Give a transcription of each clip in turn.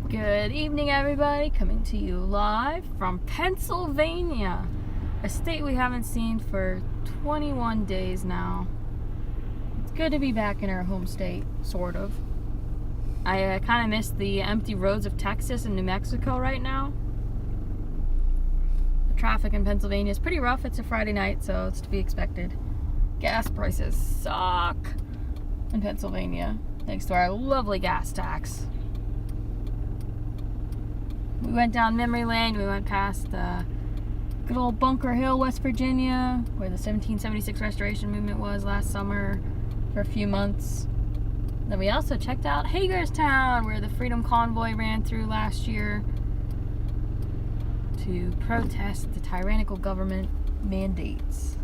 Good evening, everybody. Coming to you live from Pennsylvania, a state we haven't seen for 21 days now. It's good to be back in our home state, sort of. I kind of miss the empty roads of Texas and New Mexico right now. The traffic in Pennsylvania is pretty rough. It's a Friday night, so it's to be expected. Gas prices suck in Pennsylvania, thanks to our lovely gas tax. We went down memory lane. We went past good old Bunker Hill, West Virginia, where the 1776 Restoration Movement was last summer for a few months. Then we also checked out Hagerstown, where the Freedom Convoy ran through last year to protest the tyrannical government mandates.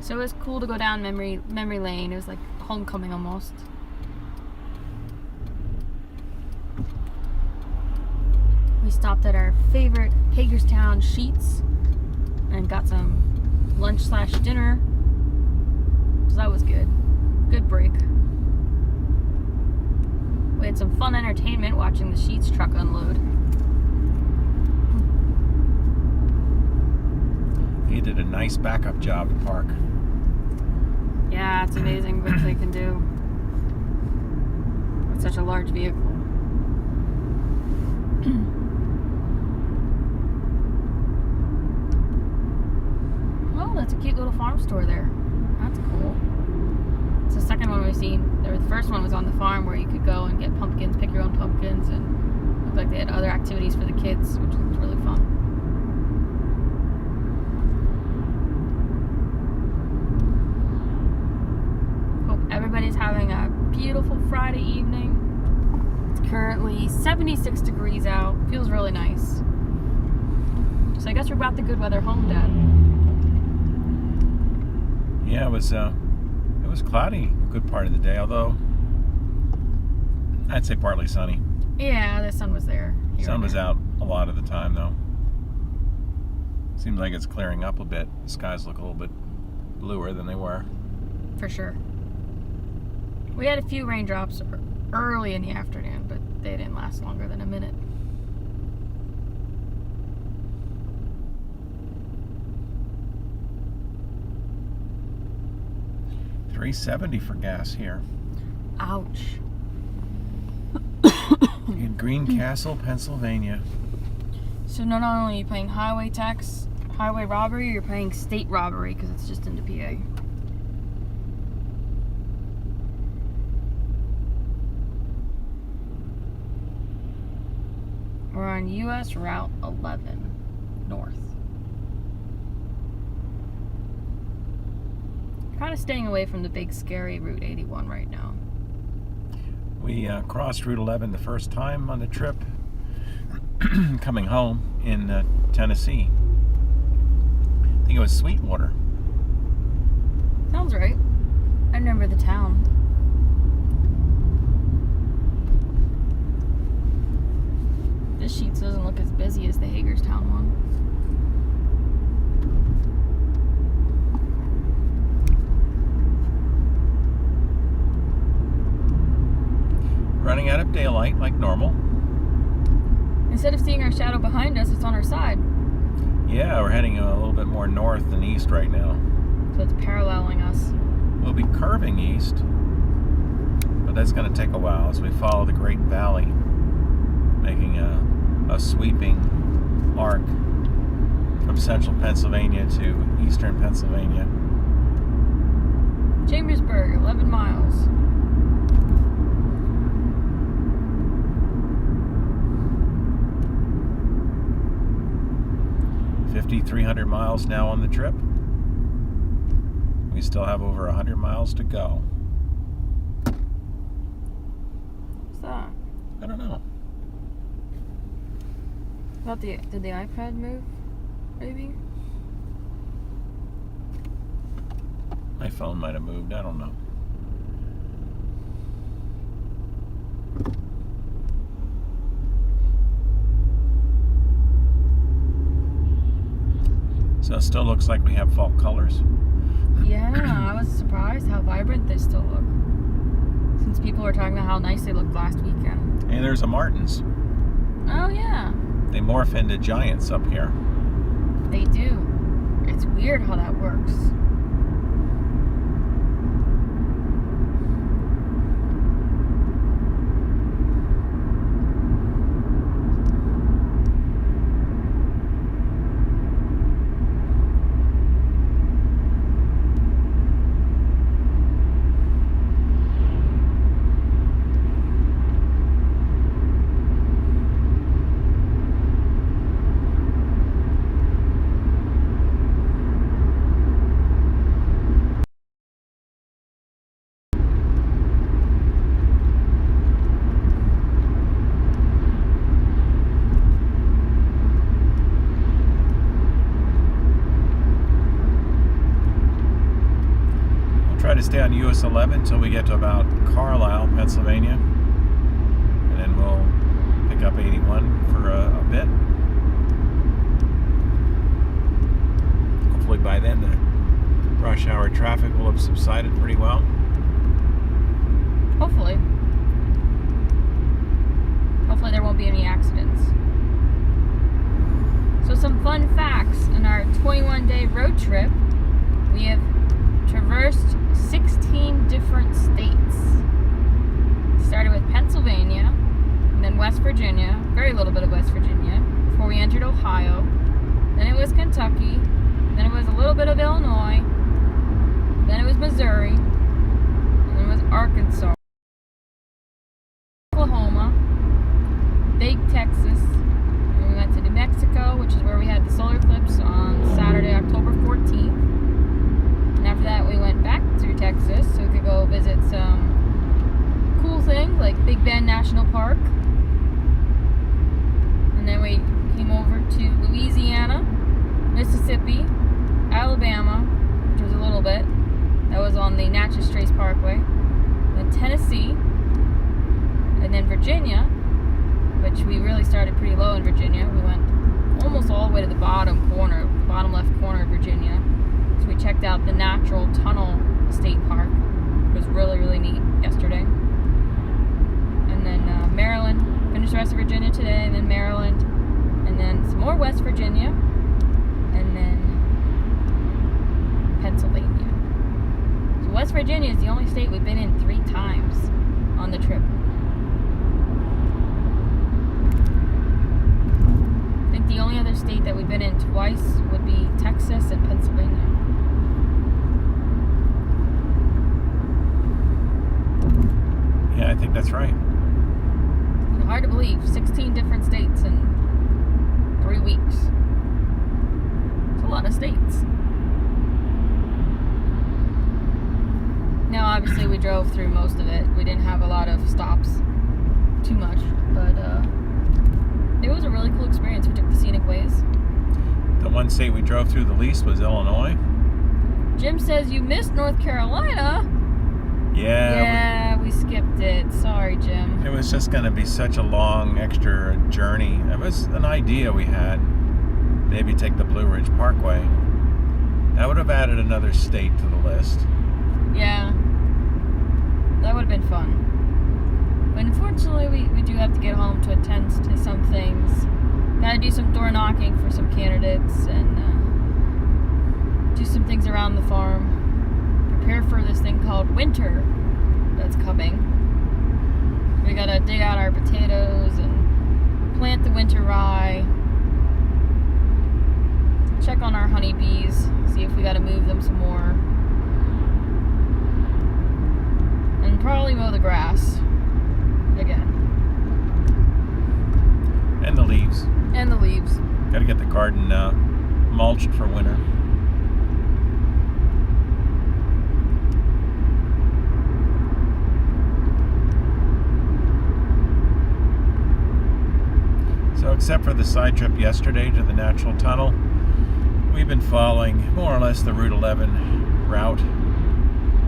So it was cool to go down memory lane. It was like homecoming almost. We stopped at our favorite Hagerstown Sheets and got some lunch/dinner. So that was good. Good break. We had some fun entertainment watching the Sheets truck unload. He did a nice backup job at Park. Yeah, it's amazing what they can do with such a large vehicle. Oh, that's a cute little farm store there. That's cool. It's the second one we've seen. The first one was on the farm where you could go and get pumpkins, pick your own pumpkins, and looked like they had other activities for the kids, which looked really fun. Hope everybody's having a beautiful Friday evening. It's currently 76 degrees out. Feels really nice. So I guess we're about the good weather home, Dad. Yeah, it was cloudy a good part of the day, although I'd say partly sunny. Yeah, the sun was there. Sun was out a lot of the time, though. Seems like it's clearing up a bit. The skies look a little bit bluer than they were. For sure. We had a few raindrops early in the afternoon, but they didn't last longer than a minute. $3.70 for gas here Ouch. in Greencastle, Pennsylvania. So not only are you paying highway tax, highway robbery, you're paying state robbery because it's just into PA. We're on US Route 11 north. Kind of staying away from the big scary Route 81 right now. We crossed Route 11 the first time on the trip coming home in Tennessee. I think it was Sweetwater. Sounds right. I remember the town. This Sheets doesn't look as busy as the Hagerstown one. Running out of daylight like normal. Instead of seeing our shadow behind us, it's on our side. Yeah, we're heading a little bit more north than east right now. So it's paralleling us. We'll be curving east, but that's going to take a while as we follow the Great Valley, making a sweeping arc from central Pennsylvania to eastern Pennsylvania. Chambersburg, 11 miles. $5,300 miles now on the trip. We still have over 100 miles to go. What's that? I don't know. Did the iPad move? Maybe? My phone might have moved. I don't know. So it still looks like we have fall colors. Yeah, I was surprised how vibrant they still look. Since people were talking about how nice they looked last weekend. And there's a Martins. Oh, yeah. They morph into giants up here. They do. It's weird how that works. Try to stay on US 11 until we get to about Carlisle, Pennsylvania, and then we'll pick up 81 for a bit. Hopefully by then the rush hour traffic will have subsided pretty well. Hopefully. Hopefully there won't be any accidents. So some fun facts in our 21-day road trip. We have traversed 16 different states. Started with Pennsylvania, and then West Virginia, very little bit of West Virginia, before we entered Ohio. Then it was Kentucky, then it was a little bit of Illinois, then it was Missouri, and then it was Arkansas, Oklahoma, Big Texas, and we went to New Mexico, which is where we had the solar eclipse on Saturday, October 14th. And after that, we went back to Texas so we could go visit some cool things like Big Bend National Park. And then we came over to Louisiana, Mississippi, Alabama, which was a little bit. That was on the Natchez Trace Parkway. Then Tennessee. And then Virginia, which we really started pretty low in Virginia. We went almost all the way to the bottom left corner of Virginia. So we checked out the Natural Tunnel State Park. It was really, really neat yesterday. And then Maryland. Finished the rest of Virginia today, and then Maryland. And then some more West Virginia. And then Pennsylvania. So West Virginia is the only state we've been in 3 times on the trip. I think the only other state that we've been in twice would be Texas and Pennsylvania. Yeah, I think that's right. So hard to believe. 16 different states in 3 weeks. It's a lot of states. Now, obviously, we drove through most of it. We didn't have a lot of stops. Too much. But, it was a really cool experience. We took the scenic ways. The one state we drove through the least was Illinois. Jim says you missed North Carolina. Yeah, we skipped it. Sorry, Jim. it was just going to be such a long extra journey. It was an idea we had. Maybe take the Blue Ridge Parkway. That would have added another state to the list. Yeah. That would have been fun. But unfortunately, we do have to get home to attend to some things. Gotta do some door knocking for some candidates and do some things around the farm. Prepare for this thing called winter that's coming. We gotta dig out our potatoes and plant the winter rye. Check on our honeybees, see if we gotta move them some more. And probably mow the grass again. And the leaves. And the leaves. Got to get the garden mulched for winter. So except for the side trip yesterday to the Natural Tunnel, we've been following more or less the Route 11 route.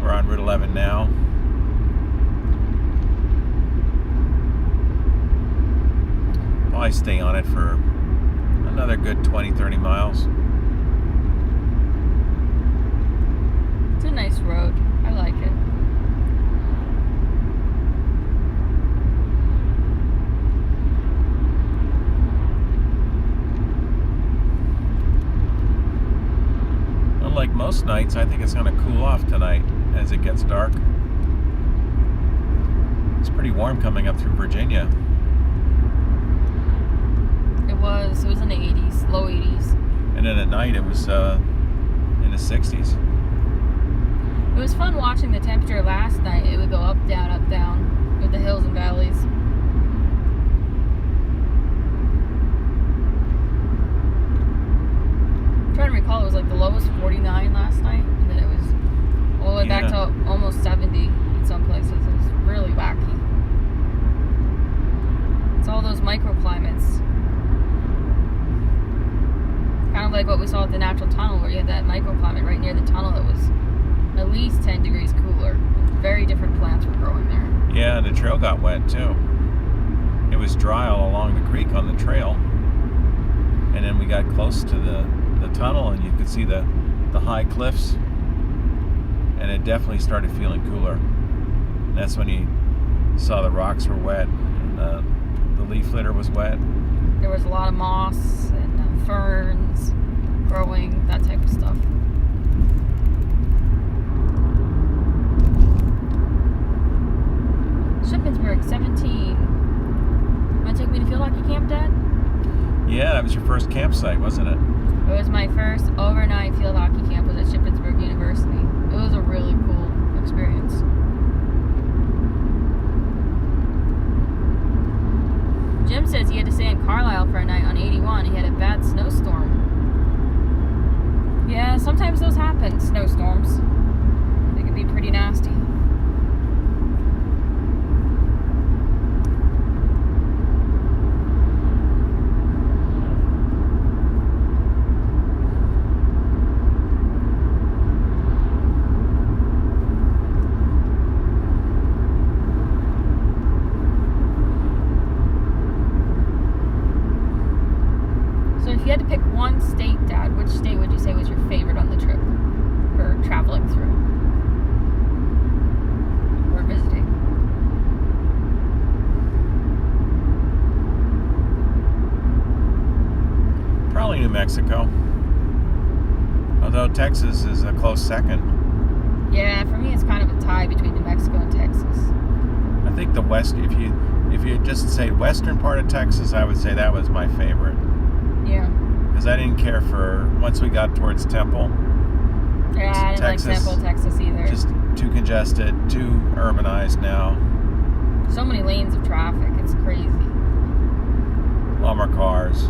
We're on Route 11 now. Probably stay on it for another good 20-30 miles. It's a nice road. I like it. most nights. I think it's going to cool off tonight as it gets dark. It's pretty warm coming up through Virginia. It was in the 80s, low 80s. And then at night it was in the 60s. It was fun watching the temperature last night. It would go up, down with the hills and valleys. I'm trying to recall, it was like the lowest 49 last night, and then it was all the way back to almost 70 in some places. It was really wacky. It's all those microclimates. Kind of like what we saw at the natural tunnel, where you had that microclimate right near the tunnel that was at least 10 degrees cooler. Very different plants were growing there. Yeah, and the trail got wet too. It was dry all along the creek on the trail. And then we got close to the tunnel and you could see the high cliffs. And it definitely started feeling cooler. And that's when you saw the rocks were wet and the leaf litter was wet. There was a lot of moss and ferns growing, that type of stuff. Shippensburg, 17. Want to take me to Field Hockey Camp, Dad? Yeah, that was your first campsite, wasn't it? It was my first overnight field hockey camp was at Shippensburg University. It was a really cool experience. Jim says he had to stay in Carlisle for a night on 81. He had a bad snowstorm. Yeah, sometimes those happen, snowstorms. They can be pretty nasty. If you had to pick one state, Dad, which state would you say was your favorite on the trip? Or traveling through? Or visiting? Probably New Mexico. Although Texas is a close second. Yeah, for me it's kind of a tie between New Mexico and Texas. I think the west, if you just say western part of Texas, I would say that was my favorite. Yeah. Because I didn't care for, once we got towards Temple. Yeah, I didn't Texas, like Temple, Texas either. Just too congested, too urbanized now. So many lanes of traffic, it's crazy. A lot more cars.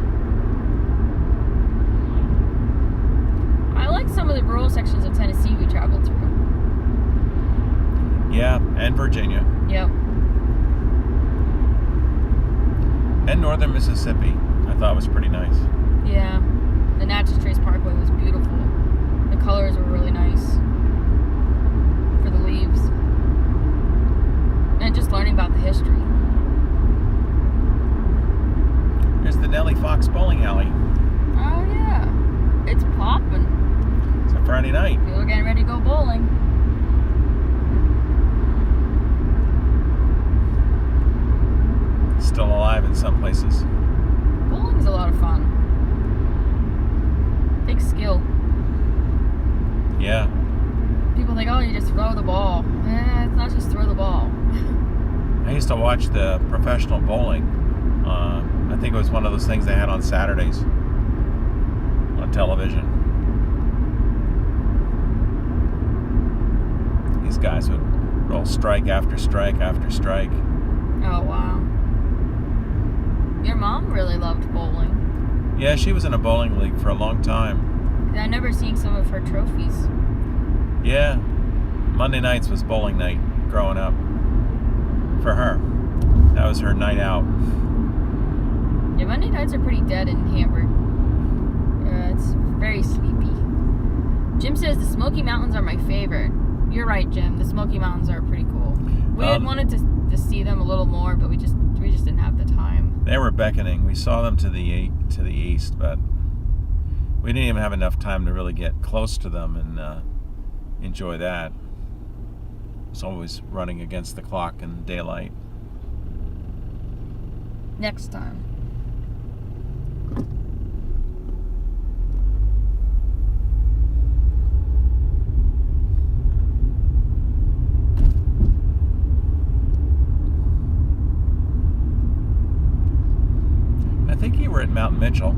I like some of the rural sections of Tennessee we traveled through. Yeah, and Virginia. Yep. And northern Mississippi. I thought was pretty nice. Yeah. The Natchez Trace Parkway was beautiful. The colors were really nice for the leaves. And just learning about the history. Here's the Nellie Fox Bowling Alley. Oh, yeah. It's popping. It's a Friday night. People are getting ready to go bowling. Still alive in some places. Bowling's a lot of fun. Big skill. Yeah. People think, oh, you just throw the ball. It's not just throw the ball. I used to watch the professional bowling. I think it was one of those things they had on Saturdays on television. These guys would roll strike after strike after strike. Oh, wow. Your mom really loved bowling. Yeah, she was in a bowling league for a long time. And I remember seeing some of her trophies. Yeah. Monday nights was bowling night growing up. For her. That was her night out. Yeah, Monday nights are pretty dead in Hamburg. It's very sleepy. Jim says the Smoky Mountains are my favorite. You're right, Jim. The Smoky Mountains are pretty cool. We had wanted to see them a little more, but we just didn't have the time. They were beckoning. We saw them to the east, but we didn't even have enough time to really get close to them and enjoy that. It's always running against the clock in daylight. Next time. Mount Mitchell.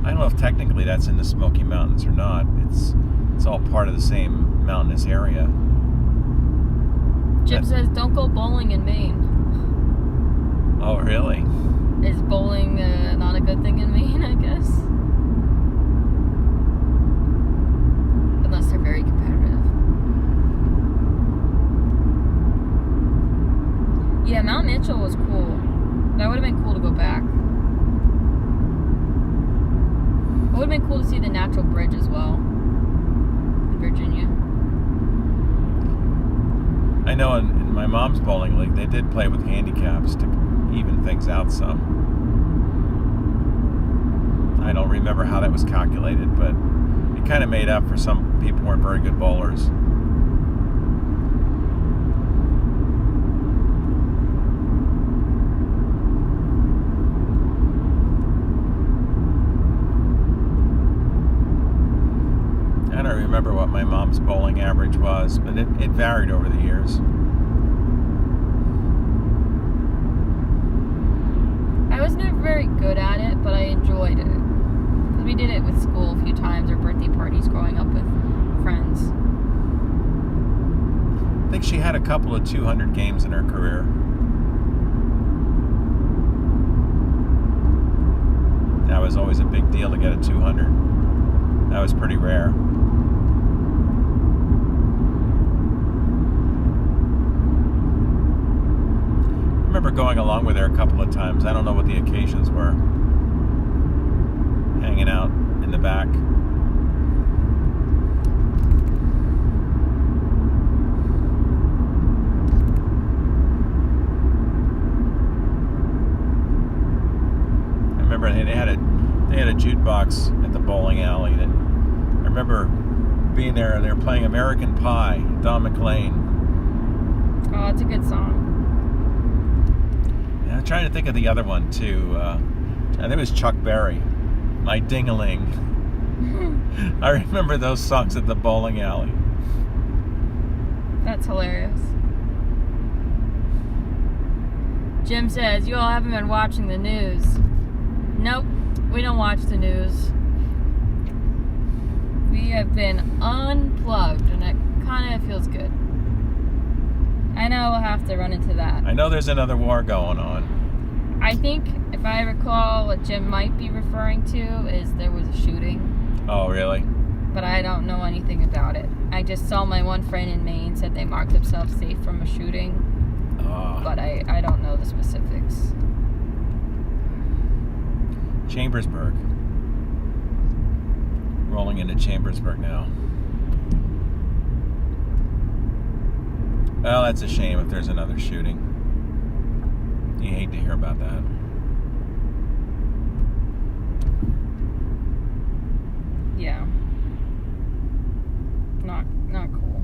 I don't know if technically that's in the Smoky Mountains or not. It's all part of the same mountainous area. Jim says, don't go bowling in Maine. Oh, really? Is bowling not a good thing in Maine, I guess? Unless they're very competitive. Yeah, Mount Mitchell was cool. That would have been cool to go back. It would have been cool to see the natural bridge as well in Virginia. I know in my mom's bowling league, they did play with handicaps to even things out some. I don't remember how that was calculated, but it kind of made up for some people who weren't very good bowlers. I don't remember what my mom's bowling average was, but it varied over the years. I was never very good at it, but I enjoyed it. Because we did it with school a few times, or birthday parties growing up with friends. I think she had a couple of 200 games in her career. That was always a big deal to get a 200. That was pretty rare. I remember going along with her a couple of times. I don't know what the occasions were. Hanging out in the back. I remember they had a jukebox at the bowling alley. That I remember being there, and they were playing American Pie, Don McLean. Oh, it's a good song. I'm trying to think of the other one too. I think it was Chuck Berry, My Ding-a-Ling. I remember those songs at the bowling alley. That's hilarious. Jim says, you all haven't been watching the news. Nope, we don't watch the news. We have been unplugged, and it kind of feels good. I know we'll have to run into that. I know there's another war going on. I think, if I recall, what Jim might be referring to is there was a shooting. Oh, really? But I don't know anything about it. I just saw my one friend in Maine said they marked themselves safe from a shooting. Oh. But I don't know the specifics. Chambersburg. Rolling into Chambersburg now. Well, that's a shame if there's another shooting. You hate to hear about that. Yeah. Not cool.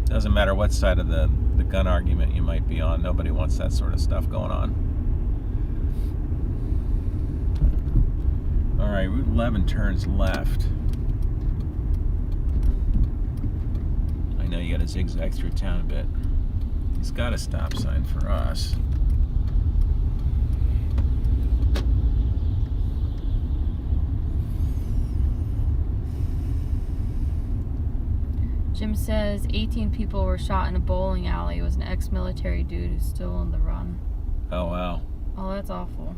Doesn't matter what side of the gun argument you might be on. Nobody wants that sort of stuff going on. All right, Route 11 turns left. I know you got to zigzag through town a bit. He's got a stop sign for us. Jim says 18 people were shot in a bowling alley. It was an ex-military dude who's still on the run. Oh, wow. Oh, that's awful.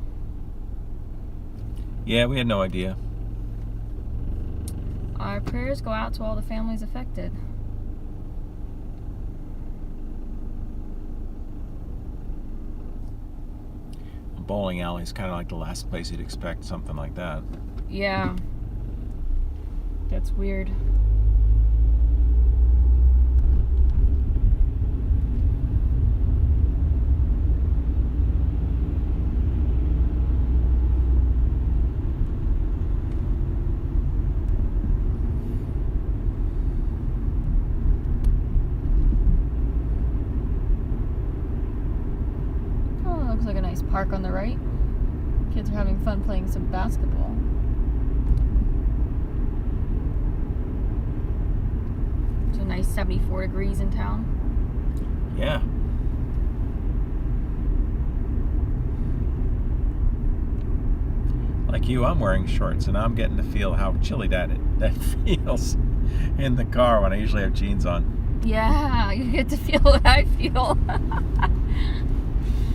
Yeah, we had no idea. Our prayers go out to all the families affected. A bowling alley is kind of like the last place you'd expect something like that. Yeah. That's weird. Park on the right. Kids are having fun playing some basketball. It's a nice 74 degrees in town. Yeah. Like you, I'm wearing shorts, and I'm getting to feel how chilly that feels in the car when I usually have jeans on. Yeah, you get to feel what I feel.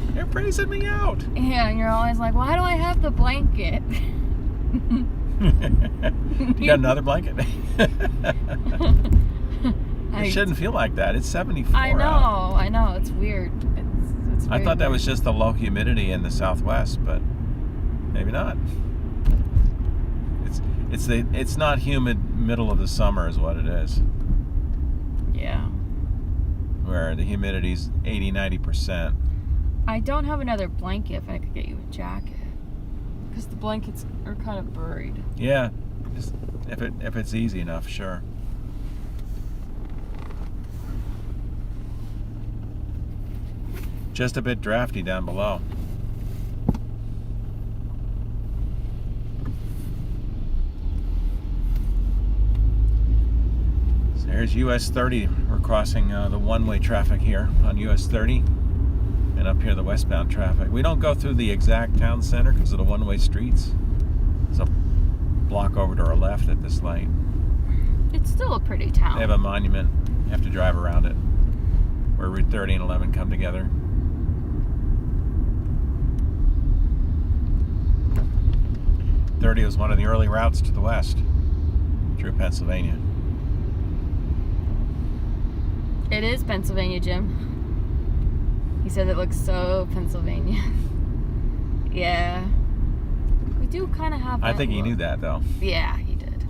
They're praising me out. Yeah, and you're always like, why do I have the blanket? You got another blanket? It shouldn't feel like that. It's 74 I know, out. I know. It's weird. It's I thought that was just the low humidity in the Southwest, but maybe not. It's not humid middle of the summer is what it is. Yeah. Where the humidity's 80-90%. I don't have another blanket if I could get you a jacket. Because the blankets are kind of buried. Yeah. Just if it's easy enough, sure. Just a bit drafty down below. So here's US 30. We're crossing the one-way traffic here on US 30. And up here the westbound traffic. We don't go through the exact town center because of the one-way streets. There's a block over to our left at this light. It's still a pretty town. They have a monument. You have to drive around it. Where Route 30 and 11 come together. .30 was one of the early routes to the west through Pennsylvania. It is Pennsylvania, Jim. He said it looks so Pennsylvania. Yeah. We do kind of have that I think he look. knew that, though. Yeah, he did.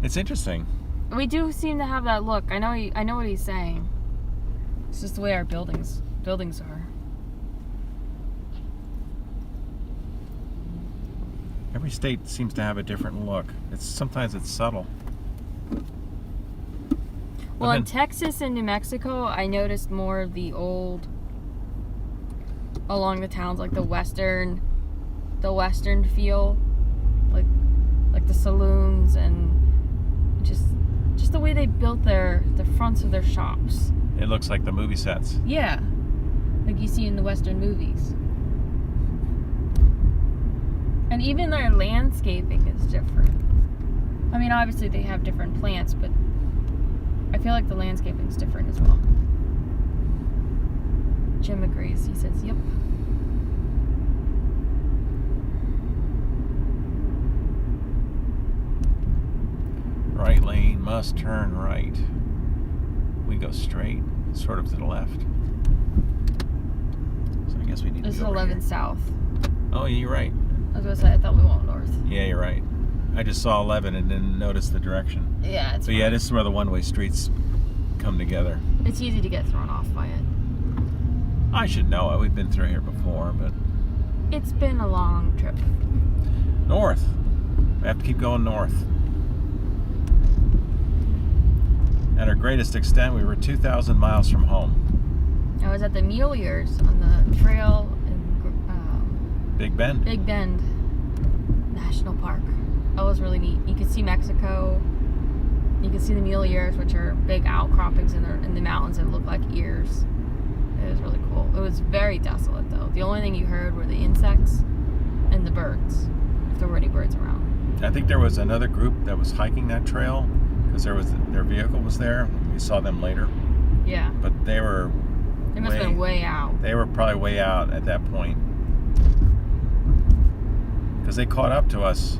It's interesting. We do seem to have that look. I know what he's saying. It's just the way our buildings are. Every state seems to have a different look. Sometimes it's subtle. Well, in Texas and New Mexico, I noticed more of the old along the towns, like the western feel, like the saloons and just the way they built the fronts of their shops. It looks like the movie sets. Yeah, like you see in the western movies. And even their landscaping is different. I mean, obviously they have different plants, but I feel like the landscaping is different as well. Jim agrees. He says, yep. Right lane must turn right. We go straight, sort of to the left. So I guess we need This to is go over 11 here. south. Oh, yeah, you're right. I was going to say, I thought we went north. Yeah, you're right. I just saw 11 and didn't notice the direction. Yeah, it's So fine. yeah, this is where the one-way streets come together. It's easy to get thrown off by it. I should know it. We've been through here before, but It's been a long trip. north. We have to keep going north. At our greatest extent, we were 2,000 miles from home. I was at the Mule Years on the trail in Big Bend. Big Bend National Park. That was really neat. You could see Mexico. You could see the Mule Years, which are big outcroppings in the mountains that look like ears. It was really cool. It was very desolate, though. The only thing you heard were the insects and the birds, if there were any birds around. I think there was another group that was hiking that trail because their vehicle was there. We saw them later, Yeah. but they were They must have been way out. They were probably way out at that point because they caught up to us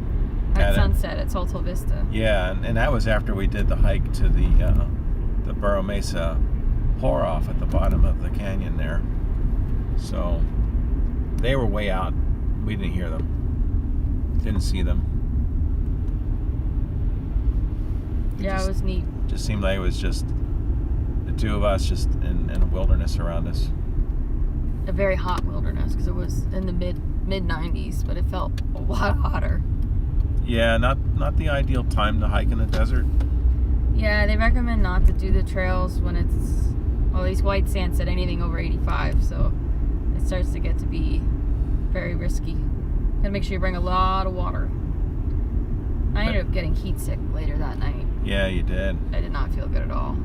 At sunset at Salto Vista. Yeah, and that was after we did the hike to the Burro Mesa pour off at the bottom of the canyon there. So they were way out. We didn't hear them. Didn't see them. Yeah, it was neat. Just seemed like it was just the two of us just in a wilderness around us. A very hot wilderness because it was in the mid 90s, but it felt a lot hotter. Yeah, not the ideal time to hike in the desert. Yeah, they recommend not to do the trails when it's, well, these white sands said anything over 85, so it starts to get to be very risky. Gotta make sure you bring a lot of water. I ended up getting heat sick later that night. Yeah, you did. I did not feel good at all.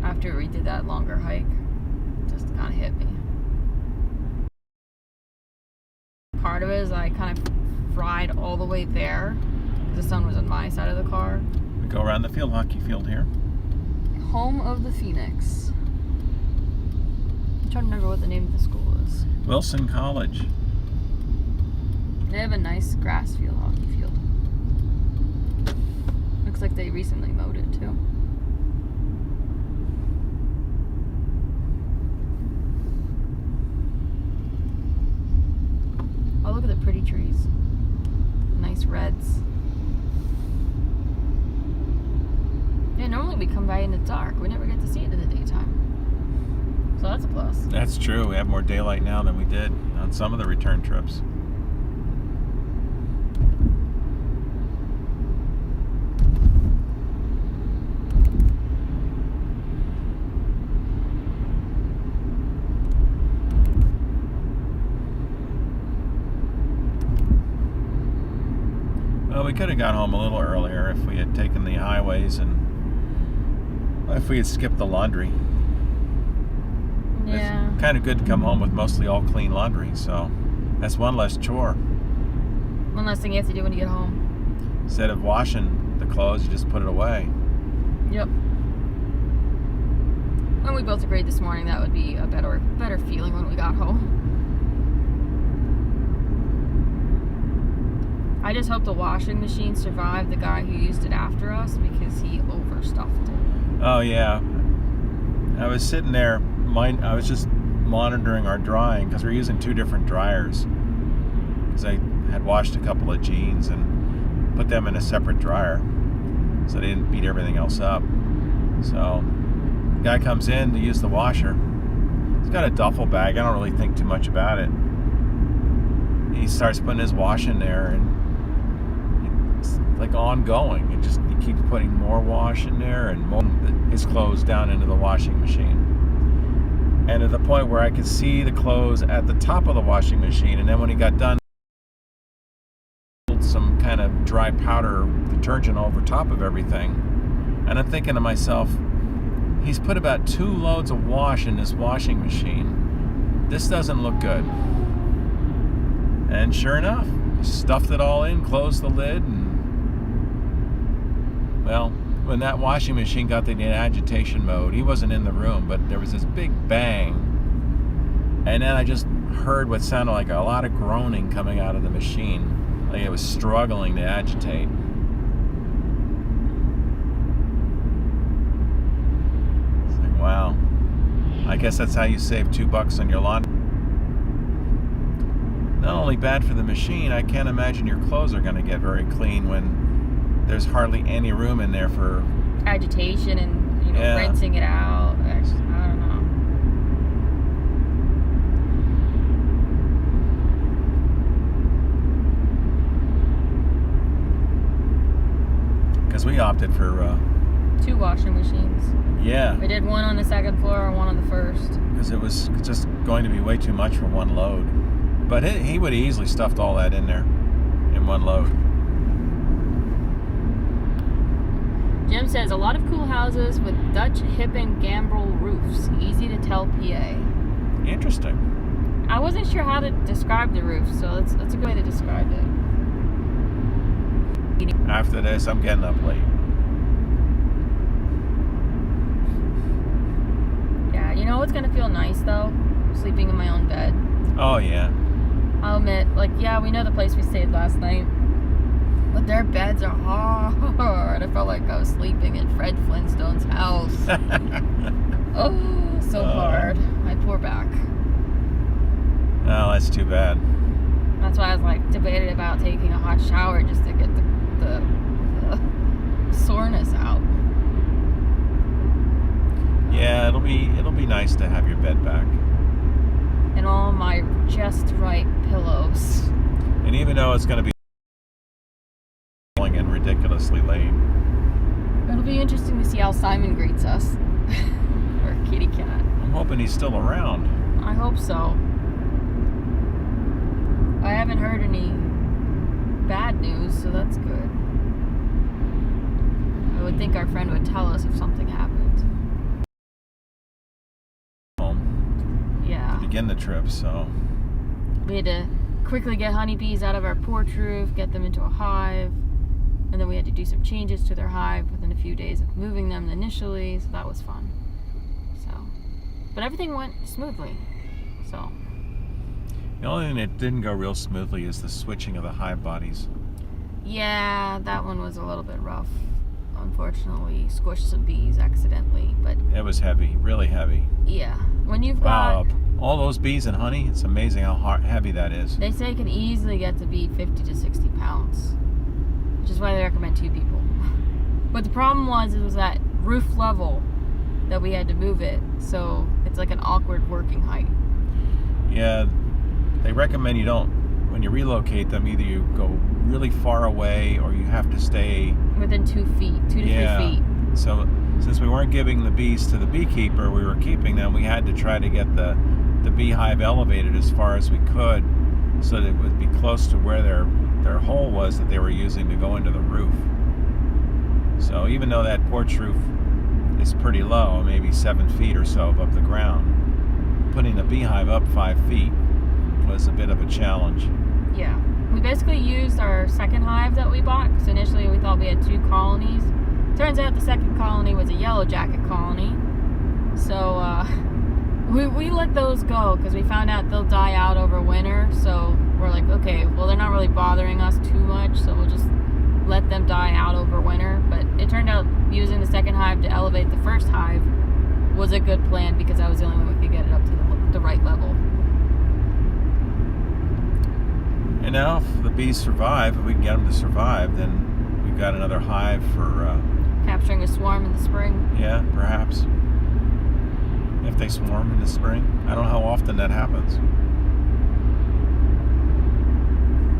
I after we did that longer hike. Just kind of hit me. Part of it is I kind of fried all the way there. The sun was on my side of the car. We go around the field hockey field here. Home of the Phoenix. I'm trying to remember what the name of the school is. Wilson College. They have a nice grass field, hockey field. Looks like they recently mowed it too. Oh, look at the pretty trees. Nice reds. Yeah, normally we come by in the dark. We never get to see it in the daytime. So that's a plus. That's true. We have more daylight now than we did on some of the return trips. Well, we could have got home a little earlier if we had taken the highways and if we had skipped the laundry. Yeah. It's kind of good to come home with mostly all clean laundry, so that's one less chore. One less thing you have to do when you get home. Instead of washing the clothes, you just put it away. Yep. And we both agreed this morning that would be a better feeling when we got home. I just hope the washing machine survived the guy who used it after us because he overstuffed it. Oh yeah, I was sitting there. I was just monitoring our drying because we're using two different dryers. Because I had washed a couple of jeans and put them in a separate dryer, so they didn't beat everything else up. So, the guy comes in to use the washer. He's got a duffel bag. I don't really think too much about it. He starts putting his wash in there, and it's like ongoing. He keeps putting more wash in there and more his clothes down into the washing machine. And at the point where I could see the clothes at the top of the washing machine, and then when he got done, some kind of dry powder detergent over top of everything. And I'm thinking to myself, he's put about 2 loads of wash in this washing machine. This doesn't look good. And sure enough, he stuffed it all in, closed the lid, and well, when that washing machine got in agitation mode, he wasn't in the room, but there was this big bang. And then I just heard what sounded like a lot of groaning coming out of the machine, like it was struggling to agitate. It's like, wow. I guess that's how you save $2 on your laundry. Not only bad for the machine, I can't imagine your clothes are going to get very clean when there's hardly any room in there for agitation and rinsing it out. I don't know. Because we opted for 2 washing machines. Yeah. We did one on the second floor and one on the first. Because it was just going to be way too much for one load. But he would have easily stuffed all that in there in one load. Jim says, a lot of cool houses with Dutch hip and gambrel roofs. Easy to tell PA. Interesting. I wasn't sure how to describe the roof, so that's a good way to describe it. After this, I'm getting up late. Yeah, you know what's going to feel nice, though? Sleeping in my own bed. Oh, yeah. I'll admit, yeah, we know the place we stayed last night. But their beds are hard. I felt like I was sleeping in Fred Flintstone's house. Oh, so hard. My poor back. Oh, that's too bad. That's why I was debated about taking a hot shower just to get the soreness out. Yeah, it'll be nice to have your bed back. And all my just right pillows. And even though it's going to be and ridiculously late, it'll be interesting to see how Simon greets us. Or Kitty Cat. I'm hoping he's still around. I hope so. I haven't heard any bad news, so that's good. I would think our friend would tell us if something happened. begin the trip. So we had to quickly get honeybees out of our porch roof, get them into a hive, and then we had to do some changes to their hive within a few days of moving them initially, so that was fun. But everything went smoothly. So the only thing that didn't go real smoothly is the switching of the hive bodies. yeah, that one was a little bit rough. Unfortunately, squished some bees accidentally, but It was heavy, really heavy. yeah, when you've got, Wow, all those bees and honey, it's amazing how heavy that is. they say it can easily get to be 50 to 60 pounds, which is why they recommend 2 people. But the problem was, it was at roof level that we had to move it, so it's like an awkward working height. Yeah, they recommend you don't, when you relocate them, either you go really far away or you have to stay. Within 2 feet, 2 to 3 feet. So since we weren't giving the bees to the beekeeper, we were keeping them. We had to try to get the beehive elevated as far as we could so that it would be close to where their hole was that they were using to go into the roof. So even though that porch roof is pretty low, maybe 7 feet or so above the ground, putting the beehive up 5 feet was a bit of a challenge. Yeah. We basically used our second hive that we bought, because initially we thought we had 2 colonies. Turns out the second colony was a yellow jacket colony. So we let those go because we found out they'll die out over winter. So we're like, okay, well, they're not really bothering us too much, so we'll just let them die out over winter. But it turned out using the second hive to elevate the first hive was a good plan because that was the only way we could get it up to the right level. And now if the bees survive, if we can get them to survive, then we've got another hive for... Capturing a swarm in the spring. yeah, perhaps. If they swarm in the spring. I don't know how often that happens.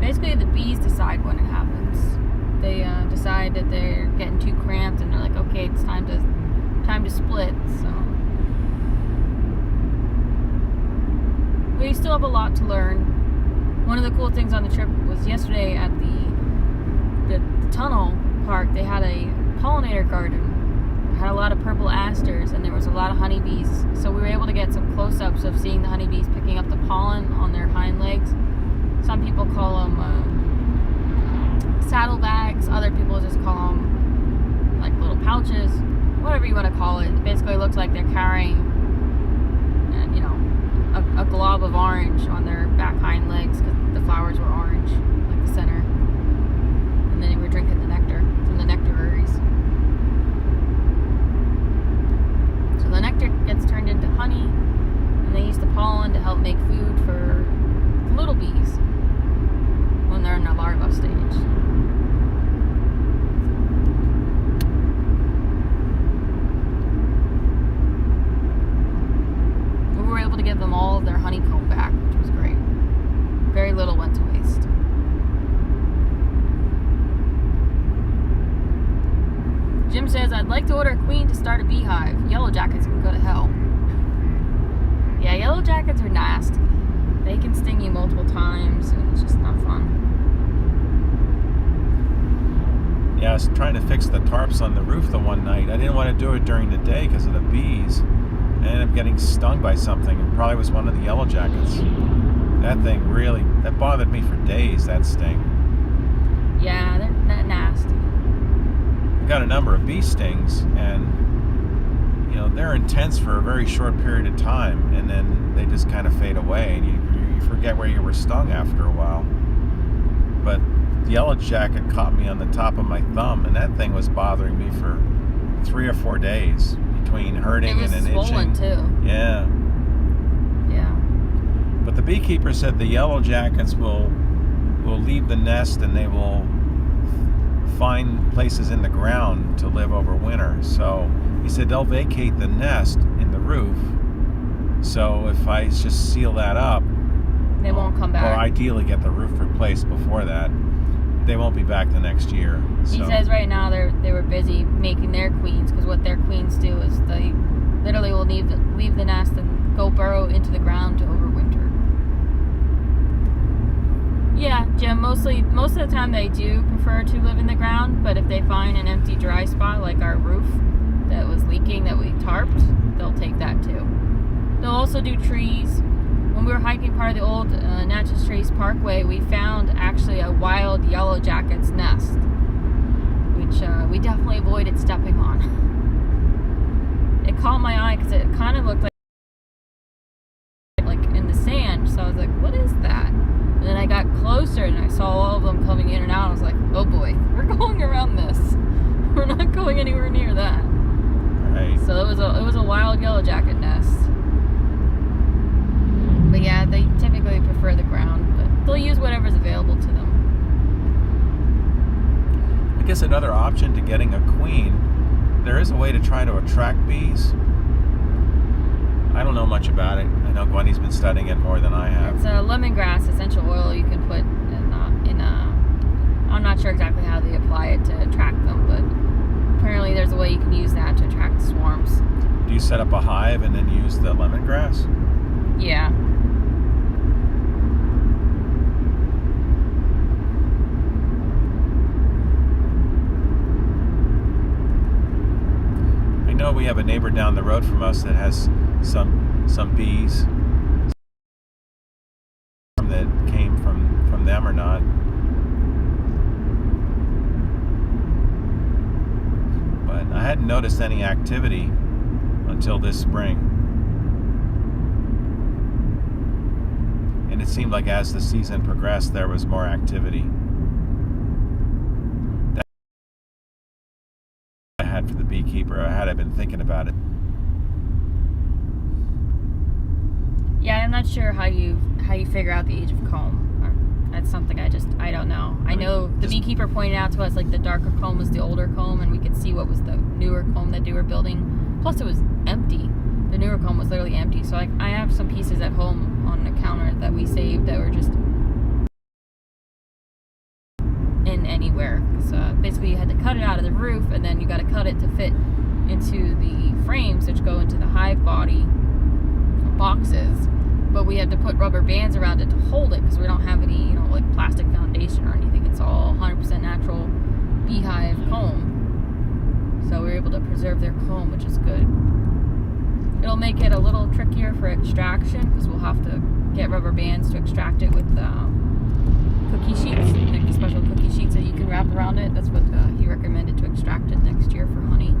Basically, the bees decide when it happens. They decide that they're getting too cramped, and they're like, okay, it's time to split. So we still have a lot to learn. One of the cool things on the trip was yesterday at the tunnel park. They had a pollinator garden. It had a lot of purple asters, and there was a lot of honeybees. So we were able to get some close-ups of seeing the honeybees picking up the pollen on their hind legs. Some people call them saddlebags. Other people just call them like little pouches. Whatever you want to call it. It basically looks like they're carrying, a glob of orange on their back hind legs because the flowers were orange, like the center. And then they were drinking the nectar from the nectaries. So the nectar gets turned into honey, and they use the pollen to help make food for the little bees when they're in their larva stage. We were able to give them all of their honeycomb back, which was great. Very little went to waste. Jim says, I'd like to order a queen to start a beehive. Yellow jackets can go to hell. Yeah, yellow jackets are nasty. They can sting you multiple times, and it's just not fun. Yeah, I was trying to fix the tarps on the roof the one night. I didn't want to do it during the day because of the bees. I ended up getting stung by something. It probably was one of the yellow jackets. That thing really, that bothered me for days, that sting. Yeah, they're nasty. I got a number of bee stings, and they're intense for a very short period of time, and then they just kind of fade away, and you forget where you were stung after a while. But the yellow jacket caught me on the top of my thumb, and that thing was bothering me for 3 or 4 days between hurting and then itching. It was swollen too. Yeah. Yeah. But the beekeeper said the yellow jackets will leave the nest, and they will find places in the ground to live over winter. So he said they'll vacate the nest in the roof. So if I just seal that up, They won't come back. or ideally get the roof replaced before that, they won't be back the next year. He So, says right now they were busy making their queens, because what their queens do is they literally will leave the nest and go burrow into the ground to overwinter. Yeah, Jim, most of the time they do prefer to live in the ground, but if they find an empty dry spot like our roof that was leaking that we tarped, they'll take that too. They'll also do trees. when we were hiking part of the old Natchez Trace Parkway, we found actually a wild yellow jacket's nest, which we definitely avoided stepping on. It caught my eye because it kind of looked like in the sand, so I was like, what is that? And then I got closer and I saw all of them coming in and out. I was like, oh boy, we're going around this. We're not going anywhere near that. Right. So it was a wild yellow jacket nest. But yeah, they typically prefer the ground, but they'll use whatever's available to them. I guess another option to getting a queen, there is a way to try to attract bees. I don't know much about it. I know Gwenny's been studying it more than I have. It's a lemongrass essential oil you can put in I'm not sure exactly how they apply it to attract them, but apparently there's a way you can use that to attract swarms. Do you set up a hive and then use the lemongrass? Yeah. I know we have a neighbor down the road from us that has some bees that came from them or not. But I hadn't noticed any activity until this spring. And it seemed like as the season progressed, there was more activity. That I had for the beekeeper, had I been thinking about it. Yeah, I'm not sure how you figure out the age of comb. That's something I don't know. I know the beekeeper pointed out to us like the darker comb was the older comb, and we could see what was the newer comb that they were building. Plus, it was empty. The newer comb was literally empty. So I have some pieces at home on the counter that we saved that were just in anywhere. So basically, you had to cut it out of the roof, and then you got to cut it to fit into the frames, which go into the hive body boxes. But we had to put rubber bands around it to hold it because we don't have any, like plastic foundation or anything. It's all 100% natural beehive comb. So we were able to preserve their comb, which is good. It'll make it a little trickier for extraction because we'll have to get rubber bands to extract it with cookie sheets, like the special cookie sheets that you can wrap around it. That's what he recommended to extract it next year for honey.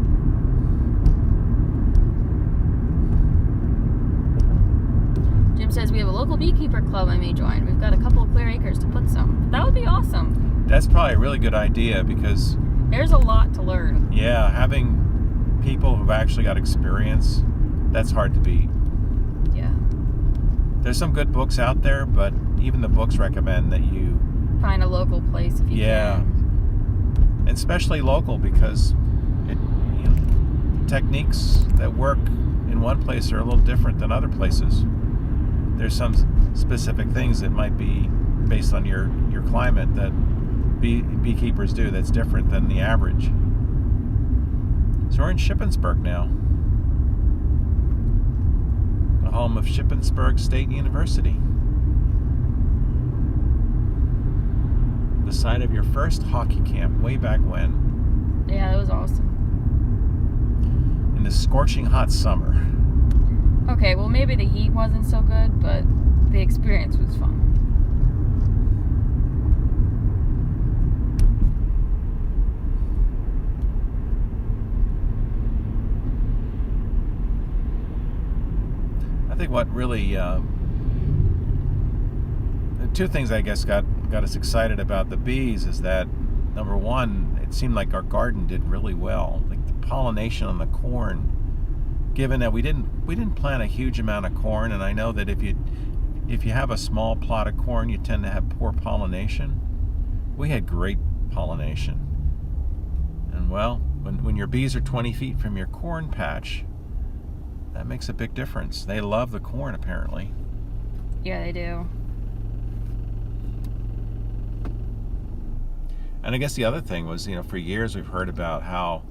Jim says we have a local beekeeper club I may join. We've got a couple of clear acres to put some. That would be awesome. That's probably a really good idea because there's a lot to learn. Yeah, having people who've actually got experience, that's hard to beat. Yeah. There's some good books out there, but even the books recommend that you find a local place if you can. And especially local because techniques that work in one place are a little different than other places. There's some specific things that might be based on your climate that beekeepers do that's different than the average. So we're in Shippensburg now, the home of Shippensburg State University, the site of your first hockey camp way back when. Yeah, that was awesome. In the scorching hot summer. Okay, well maybe the heat wasn't so good, but the experience was fun. I think what really, two things I guess got us excited about the bees is that, number one, it seemed like our garden did really well. Like the pollination on the corn, given that we didn't plant a huge amount of corn, and I know that if you have a small plot of corn, you tend to have poor pollination. We had great pollination. And well, when your bees are 20 feet from your corn patch, that makes a big difference. They love the corn, apparently. Yeah, they do. And I guess the other thing was, for years we've heard about how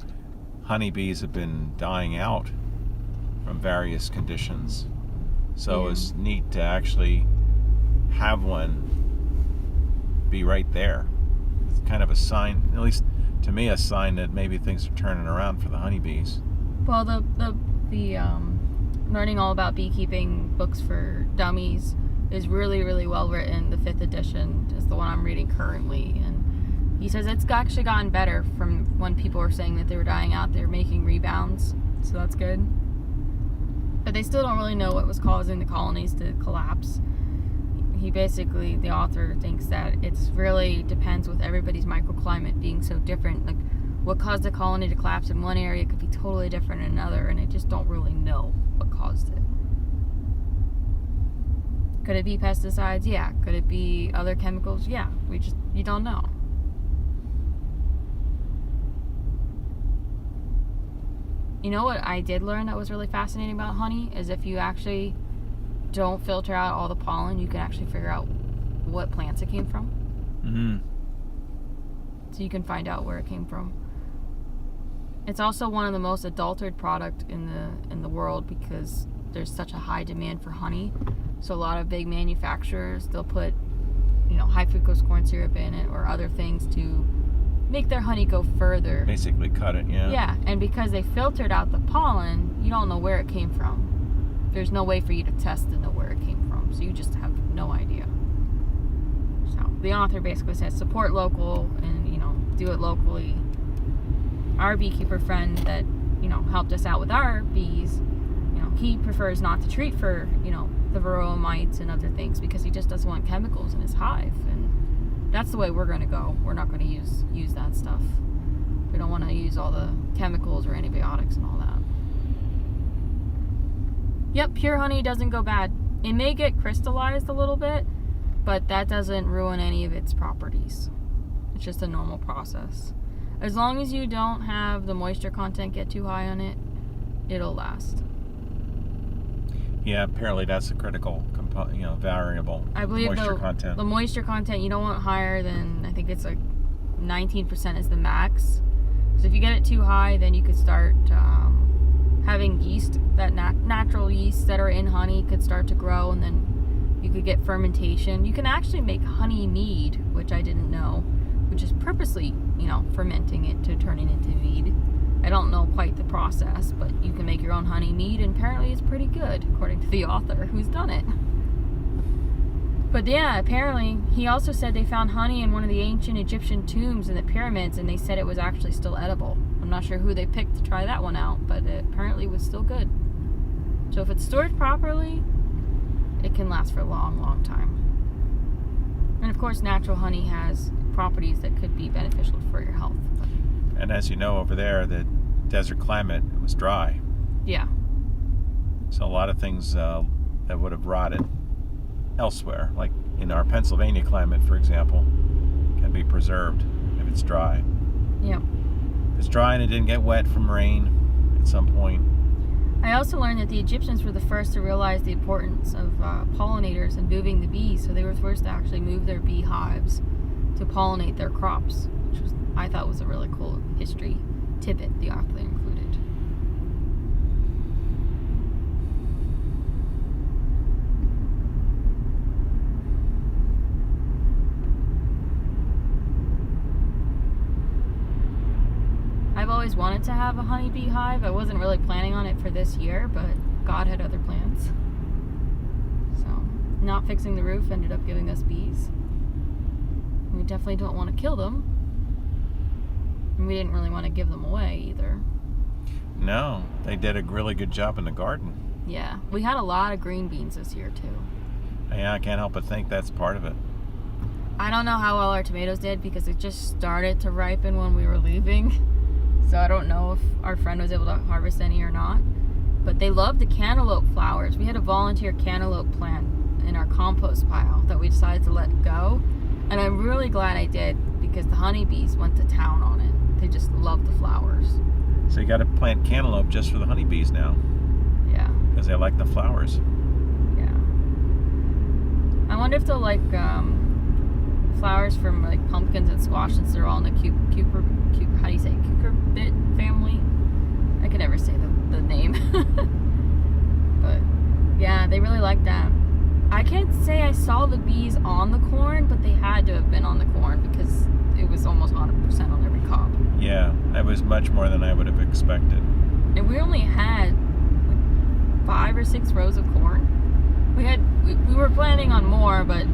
honeybees have been dying out from various conditions. So it's neat to actually have one be right there. It's kind of a sign, at least to me, a sign that maybe things are turning around for the honeybees. Well, the learning all about beekeeping, books for dummies, is really, really well written. The 5th edition is the one I'm reading currently, and he says it's actually gotten better from when people were saying that they were dying out. They're making rebounds, so that's good. But they still don't really know what was causing the colonies to collapse. He basically, the author, thinks that it's really depends with everybody's microclimate being so different. Like, what caused the colony to collapse in one area could be totally different in another, and they just don't really know what caused it. Could it be pesticides? Yeah. Could it be other chemicals? Yeah. You don't know. You know what I did learn that was really fascinating about honey is if you actually don't filter out all the pollen, you can actually figure out what plants it came from. Mm-hmm. So you can find out where it came from. It's also one of the most adulterated product in the world because there's such a high demand for honey. So a lot of big manufacturers, they'll put, high fructose corn syrup in it or other things to make their honey go further. Basically cut it, yeah. Yeah, and because they filtered out the pollen, you don't know where it came from. There's no way for you to test to know where it came from, so you just have no idea. So the author basically says support local and, do it locally. Our beekeeper friend that, helped us out with our bees, he prefers not to treat for, the varroa mites and other things because he just doesn't want chemicals in his hive, and that's the way we're going to go. We're not going to use that stuff. We don't want to use all the chemicals or antibiotics and all that. Yep, pure honey doesn't go bad. It may get crystallized a little bit, but that doesn't ruin any of its properties. It's just a normal process. As long as you don't have the moisture content get too high on it, it'll last. Yeah, apparently that's a critical variable. I believe moisture content. The moisture content you don't want higher than, I think it's like 19% is the max. So if you get it too high, then you could start having yeast, that natural yeast that are in honey could start to grow, and then you could get fermentation. You can actually make honey mead, which I didn't know, which is purposely, fermenting it to turn it into mead. I don't know quite the process, but you can make your own honey mead, and apparently it's pretty good, according to the author who's done it. But yeah, apparently, he also said they found honey in one of the ancient Egyptian tombs in the pyramids, and they said it was actually still edible. I'm not sure who they picked to try that one out, but it apparently was still good. So if it's stored properly, it can last for a long, long time. And of course, natural honey has properties that could be beneficial for your health. And as you know, over there, the desert climate was dry. Yeah. So a lot of things that would have rotted elsewhere, like in our Pennsylvania climate, for example, can be preserved if it's dry. Yeah. If it's dry and it didn't get wet from rain at some point. I also learned that the Egyptians were the first to realize the importance of pollinators and moving the bees, so they were first to actually move their beehives to pollinate their crops, which I thought was a really cool history tidbit the author included. I've always wanted to have a honeybee hive. I wasn't really planning on it for this year, but God had other plans. So, not fixing the roof ended up giving us bees. We definitely don't want to kill them. And we didn't really want to give them away either. No, they did a really good job in the garden. Yeah, we had a lot of green beans this year too. Yeah, I can't help but think that's part of it. I don't know how well our tomatoes did because it just started to ripen when we were leaving. So I don't know if our friend was able to harvest any or not. But they loved the cantaloupe flowers. We had a volunteer cantaloupe plant in our compost pile that we decided to let go. And I'm really glad I did because the honeybees went to town on it. They just love the flowers. So you got to plant cantaloupe just for the honeybees now. Yeah. Because they like the flowers. Yeah. I wonder if they'll like flowers from like pumpkins and squash since they're all in the cucurbit family. I can never say the name. But yeah, they really like that. I can't say I saw the bees on the corn, but they had to have been on the corn because it was almost 100% on every cob. Yeah, that was much more than I would have expected. And we only had 5 or 6 rows of corn. We were planning on more, but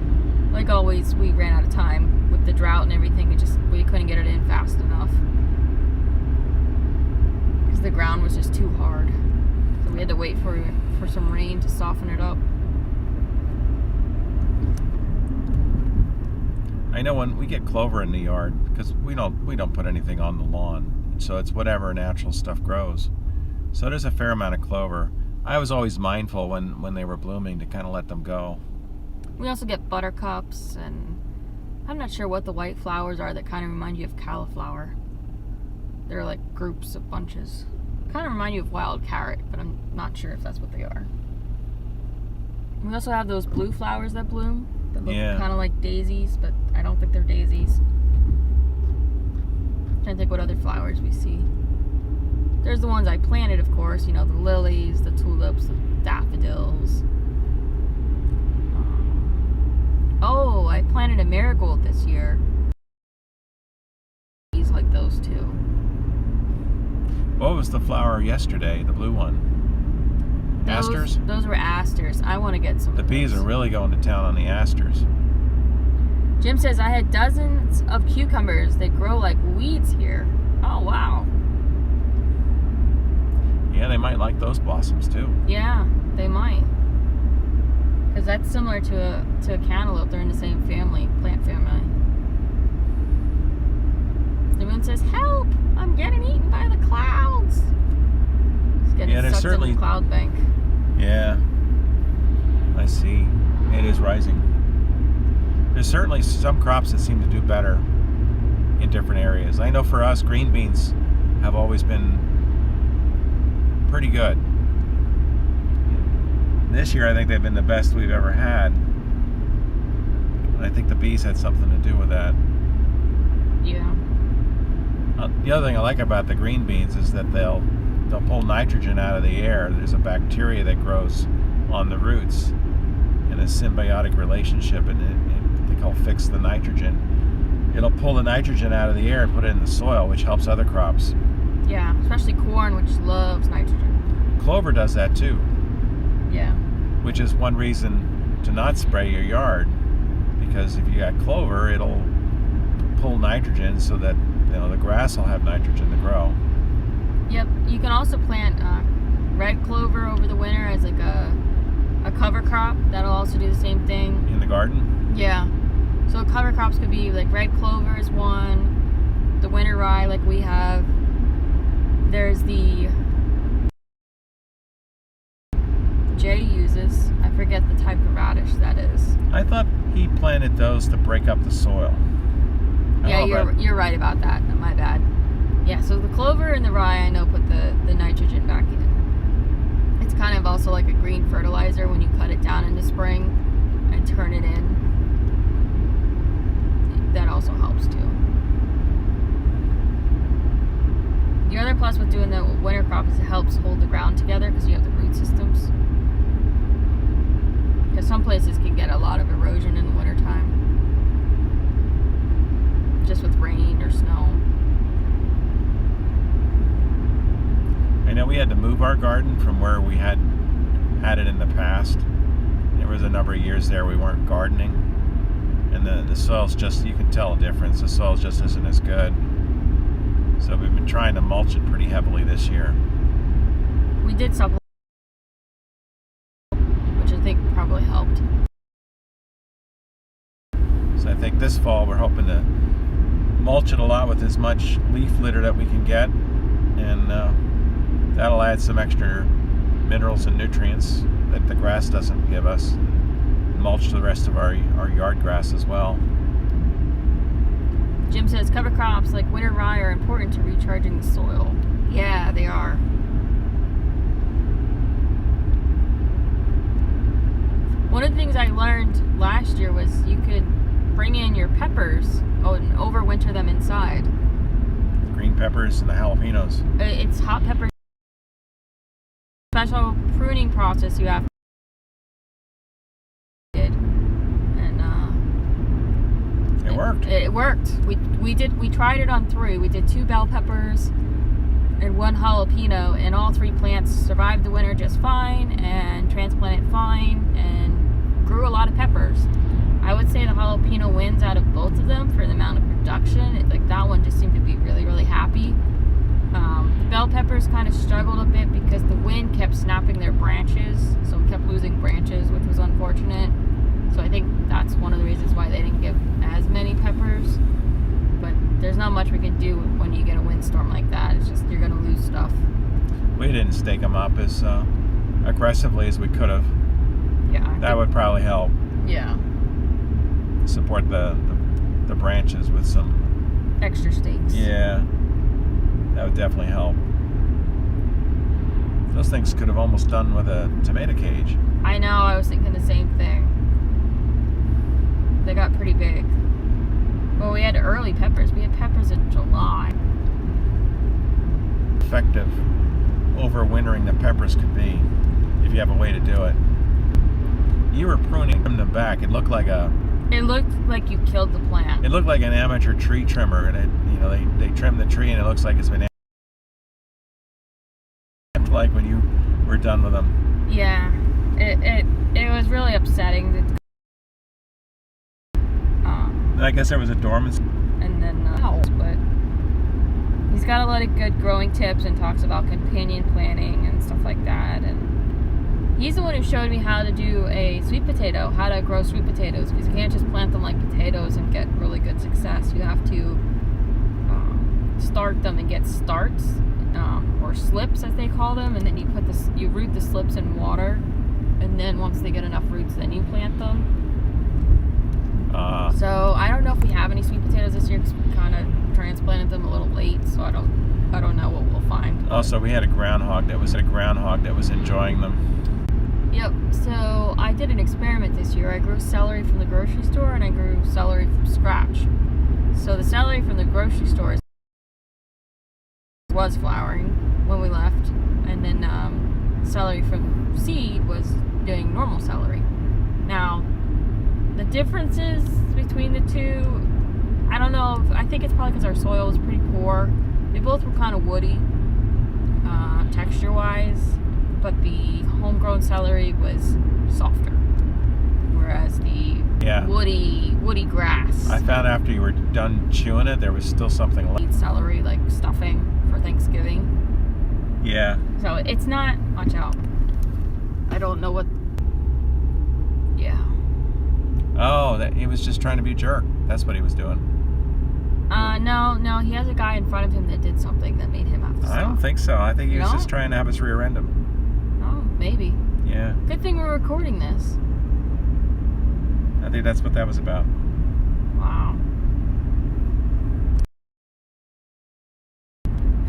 like always, we ran out of time with the drought and everything. We couldn't get it in fast enough because the ground was just too hard. So we had to wait for some rain to soften it up. I know when we get clover in the yard, because we don't put anything on the lawn, so it's whatever natural stuff grows. So there's a fair amount of clover. I was always mindful when they were blooming to kind of let them go. We also get buttercups, and I'm not sure what the white flowers are that kind of remind you of cauliflower. They're like groups of bunches. Kind of remind you of wild carrot, but I'm not sure if that's what they are. We also have those blue flowers that bloom that look kind of like daisies, but I don't think they're daisies. I'm trying to think what other flowers we see. There's the ones I planted, of course, the lilies, the tulips, the daffodils. Oh, I planted a marigold this year. He's like those two. What was the flower yesterday, the blue one? Asters? Those were asters. I want to get some. The bees are really going to town on the asters. Jim says, I had dozens of cucumbers. They grow like weeds here. Oh, wow. Yeah, they might like those blossoms too. Yeah, they might. Because that's similar to a cantaloupe. They're in the same plant family. The moon says, help! I'm getting eaten by the clouds. It's getting sucked in the cloud bank. Yeah, I see. It is rising. There's certainly some crops that seem to do better in different areas. I know for us, green beans have always been pretty good. This year, I think they've been the best we've ever had. And I think the bees had something to do with that. Yeah. The other thing I like about the green beans is that they'll pull nitrogen out of the air. There's a bacteria that grows on the roots in a symbiotic relationship, and they call fix the nitrogen. It'll pull the nitrogen out of the air and put it in the soil, which helps other crops. Yeah, especially corn, which loves nitrogen. Clover does that too. Yeah. Which is one reason to not spray your yard, because if you got clover, it'll pull nitrogen so that the grass will have nitrogen to grow. Yep. You can also plant red clover over the winter as like a cover crop. That'll also do the same thing. In the garden? Yeah. So cover crops could be like red clover is one, the winter rye like we have. There's the Jay uses. I forget the type of radish that is. I thought he planted those to break up the soil. Yeah, you're right about that. My bad. Yeah, so the clover and the rye, I know, put the nitrogen back in. It's kind of also like a green fertilizer when you cut it down in the spring and turn it in. That also helps too. The other plus with doing the winter crop is it helps hold the ground together because you have the root systems. Because some places can get a lot of erosion in the wintertime. Just with rain or snow. I know we had to move our garden from where we had it in the past. There was a number of years there we weren't gardening. And the soil's just, you can tell a difference. The soil just isn't as good. So we've been trying to mulch it pretty heavily this year. We did supplement, which I think probably helped. So I think this fall we're hoping to mulch it a lot with as much leaf litter that we can get, and that'll add some extra minerals and nutrients that the grass doesn't give us. Mulch the rest of our yard grass as well. Jim says cover crops like winter rye are important to recharging the soil. Yeah, they are. One of the things I learned last year was you could bring in your peppers and overwinter them inside. Green peppers and the jalapenos. It's hot peppers. Special pruning process you have. It worked. We tried it on 3. We did 2 bell peppers and one jalapeno, and all 3 plants survived the winter just fine and transplanted fine and grew a lot of peppers. I would say the jalapeno wins out of both of them for the amount of production. Like that one just seemed to be really, really happy. The bell peppers kind of struggled a bit because the wind kept snapping their branches, so we kept losing branches, which was unfortunate. So I think that's one of the reasons why they didn't give as many peppers. But there's not much we can do when you get a windstorm like that. It's just you're going to lose stuff. We didn't stake them up as aggressively as we could have. Yeah. That would probably help. Yeah. Support the branches with some Extra stakes. Yeah. That would definitely help. Those things could have almost done with a tomato cage. I know, I was thinking the same thing. They got pretty big. Well, we had early peppers. We had peppers in July. Effective overwintering the peppers could be if you have a way to do it. You were pruning from the back. It looked like you killed the plant. It looked like an amateur tree trimmer, and they trimmed the tree, and it looks like it's been like when you were done with them. Yeah, it was really upsetting. I guess there was a dormant. And then but he's got a lot of good growing tips and talks about companion planting and stuff like that. And he's the one who showed me how to do a sweet potato, how to grow sweet potatoes, because you can't just plant them like potatoes and get really good success. You have to start them and get starts, or slips as they call them, and then you root the slips in water, and then once they get enough roots, then you plant them. So I don't know if we have any sweet potatoes this year because we kind of transplanted them a little late, so I don't know what we'll find. Also, we had a groundhog that was enjoying them. Yep. So I did an experiment this year. I grew celery from the grocery store and I grew celery from scratch. So the celery from the grocery store was flowering when we left, and then celery from seed was doing normal celery. Now, the differences between the two, I don't know. I think it's probably because our soil was pretty poor. They both were kind of woody, texture-wise, but the homegrown celery was softer, whereas the woody grass. I found after you were done chewing it, there was still something left. Eat celery like stuffing for Thanksgiving. Yeah. So it's not. Watch out. I don't know what. Yeah. Oh, he was just trying to be a jerk. That's what he was doing. No. He has a guy in front of him that did something that made him have to stop. I don't think so. I think he was just trying to have us rear end him. Oh, maybe. Yeah. Good thing we're recording this. I think that's what that was about. Wow.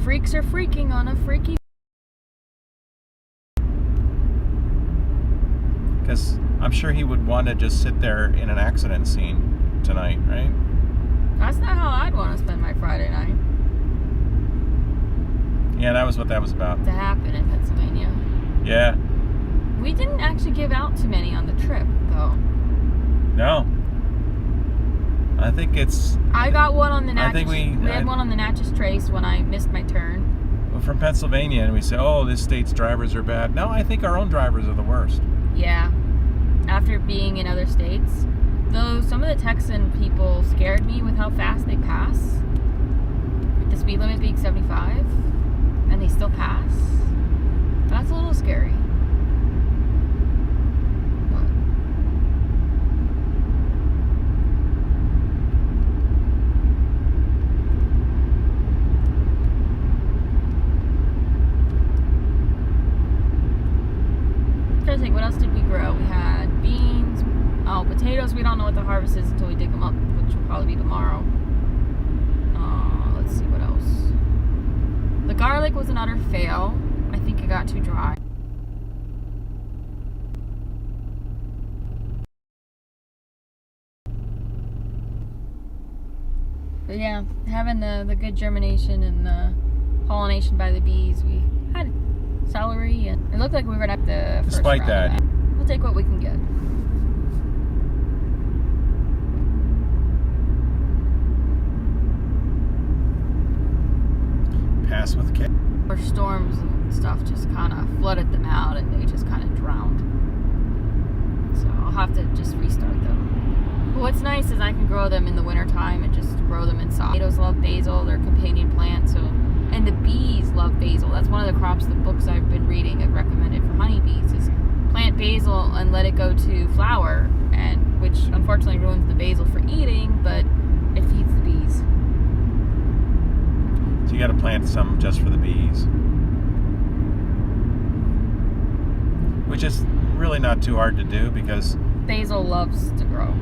Freaks are freaking on a freaky. Because I'm sure he would want to just sit there in an accident scene tonight, right? That's not how I'd want to spend my Friday night. Yeah, that was what that was about. To happen in Pennsylvania. Yeah. We didn't actually give out too many on the trip, though. No. I think it's... I got one on the Natchez... I think we had one on the Natchez Trace when I missed my turn. We're from Pennsylvania, and we say, oh, this state's drivers are bad. No, I think our own drivers are the worst. Yeah. After being in other states. Though some of the Texan people scared me with how fast they pass. With the speed limit being 75. And they still pass. That's a little scary. What else did we grow? We had beans, potatoes. We don't know what the harvest is until we dig them up, which will probably be tomorrow. Let's see what else. The garlic was an utter fail. I think it got too dry. But yeah, having the good germination and the pollination by the bees, we had celery, and it looked like we were gonna have the first Despite round of that, we'll take what we can get. grass with kids. Or storms and stuff just kind of flooded them out and they just kind of drowned. So I'll have to just restart them. But what's nice is I can grow them in the wintertime and just grow them inside. Tomatoes love basil, they're companion plants. And the bees love basil. That's one of the crops, the books I've been reading have recommended for honeybees is plant basil and let it go to flower, and which unfortunately ruins the basil for eating, but it feeds the bees. So you got to plant some just for the bees, which is really not too hard to do because Basil loves to grow.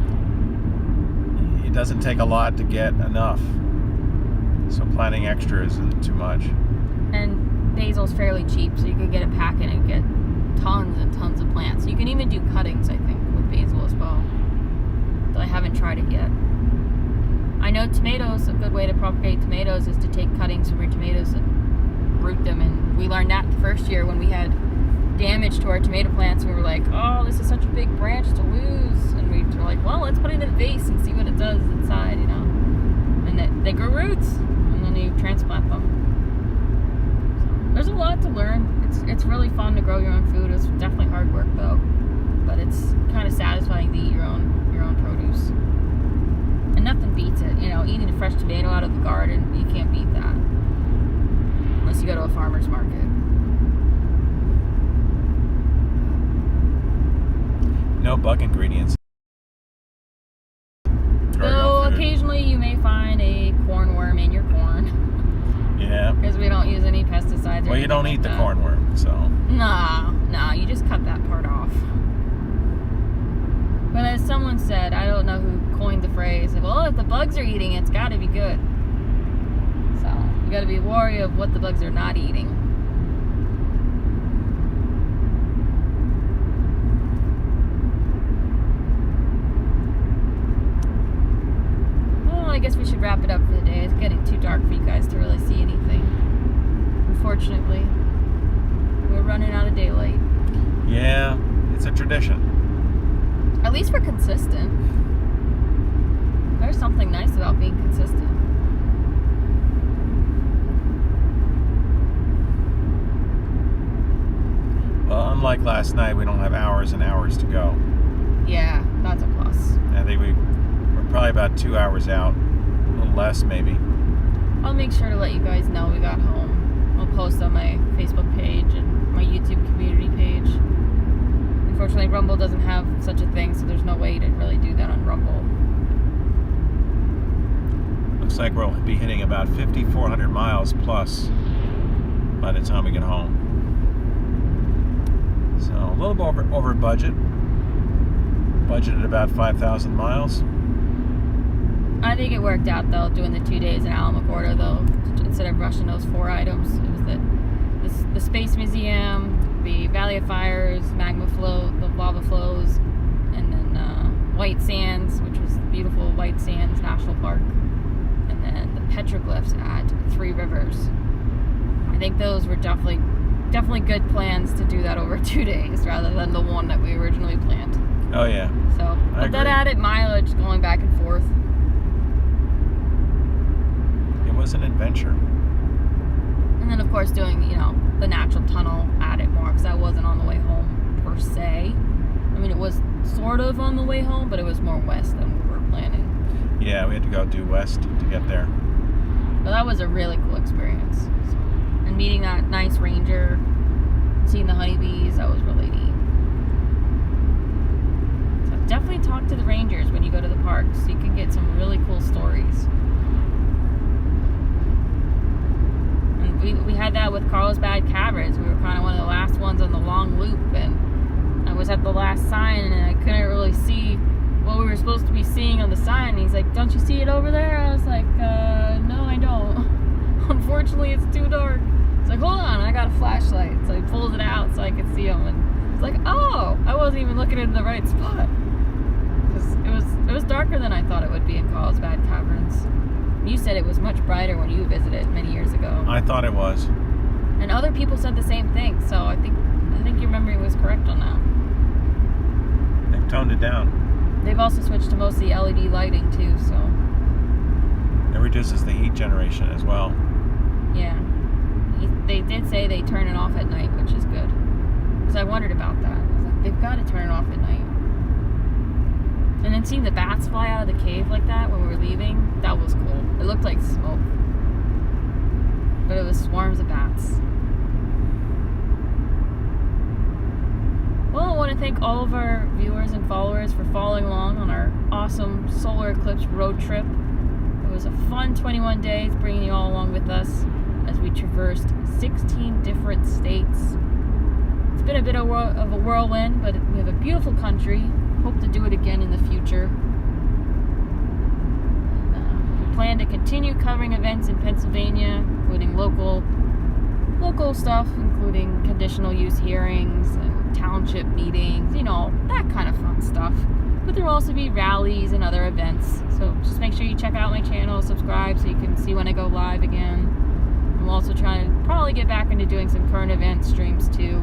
it doesn't take a lot to get enough. So planting extra isn't too much. And basil's fairly cheap, so you could get a packet and get tons and tons of plants. You can even do cuttings, I think, with basil as well. But I haven't tried it yet. I know tomatoes, a good way to propagate tomatoes is to take cuttings from your tomatoes and root them. And we learned that the first year when we had damage to our tomato plants. We were like, oh, this is such a big branch to lose. And we were like, well, let's put it in a vase and see what it does inside, you know. And they grow roots, and then you transplant them. So there's a lot to learn. It's really fun to grow your own food. It's definitely hard work though, but it's kind of satisfying to eat your own produce. And nothing beats it. You know, eating a fresh tomato out of the garden, you can't beat that. Unless you go to a farmer's market. No bug ingredients. Though occasionally you may find a cornworm in your corn. Yeah. Because we don't use any pesticides. Well, you don't eat the cornworm, so. No, you just cut that part off. But as someone said, I don't know who coined the phrase, well, if the bugs are eating it, it's got to be good. So you got to be wary of what the bugs are not eating. Well, I guess we should wrap it up for the day. It's getting too dark for you guys to really see anything. Unfortunately, we're running out of daylight. Yeah, it's a tradition. At least we're consistent. There's something nice about being consistent. Well, unlike last night, we don't have hours and hours to go. Yeah, that's a plus. I think we're probably about 2 hours out, a little less maybe. I'll make sure to let you guys know we got home. I'll post on my Facebook page and my YouTube community page. Unfortunately, Rumble doesn't have such a thing, so there's no way to really do that on Rumble. Looks like we'll be hitting about 5,400 miles plus by the time we get home. So a little bit over budget. Budgeted about 5,000 miles. I think it worked out though, doing the 2 days in Alamogordo though, instead of rushing those 4 items. It was the Space Museum, the Valley of Fires, magma flow, the lava flows, and then White Sands, which was the beautiful White Sands National Park, and then the petroglyphs at Three Rivers. I think those were definitely good plans to do that over 2 days rather than the one that we originally planned. Oh yeah. So, but that added mileage going back and forth. It was an adventure. And then, of course, doing, the natural tunnel added more because that wasn't on the way home per se. I mean, it was sort of on the way home, but it was more west than we were planning. Yeah, we had to go due west to get there. But that was a really cool experience. So, and meeting that nice ranger, seeing the honeybees, that was really neat. So definitely talk to the rangers when you go to the parks. You can get some really cool stories. We had that with Carlsbad Caverns. We were kind of one of the last ones on the long loop, and I was at the last sign, and I couldn't really see what we were supposed to be seeing on the sign. And he's like, "Don't you see it over there?" I was like, "No, I don't. Unfortunately, it's too dark." It's like, "Hold on, I got a flashlight." So he pulls it out so I could see him, and it's like, "Oh, I wasn't even looking in the right spot." It was darker than I thought it would be in Carlsbad Caverns. You said it was much brighter when you visited many years ago. I thought it was. And other people said the same thing, so I think your memory was correct on that. They've toned it down. They've also switched to mostly LED lighting too, so. It reduces the heat generation as well. Yeah. They did say they turn it off at night, which is good. Because I wondered about that. I was like, they've got to turn it off at night. And then seeing the bats fly out of the cave like that when we were leaving, that was cool. It looked like smoke. But it was swarms of bats. Well, I want to thank all of our viewers and followers for following along on our awesome solar eclipse road trip. It was a fun 21 days bringing you all along with us as we traversed 16 different states. It's been a bit of a whirlwind, but we have a beautiful country. Hope to do it again in the future. We plan to continue covering events in Pennsylvania, including local stuff, including conditional use hearings and township meetings, you know, that kind of fun stuff. But there will also be rallies and other events. So just make sure you check out my channel, subscribe so you can see when I go live again. We'll also try to probably get back into doing some current event streams too,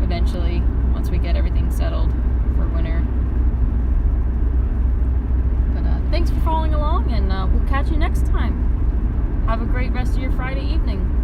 eventually, once we get everything settled for winter. But thanks for following along, and we'll catch you next time. Have a great rest of your Friday evening.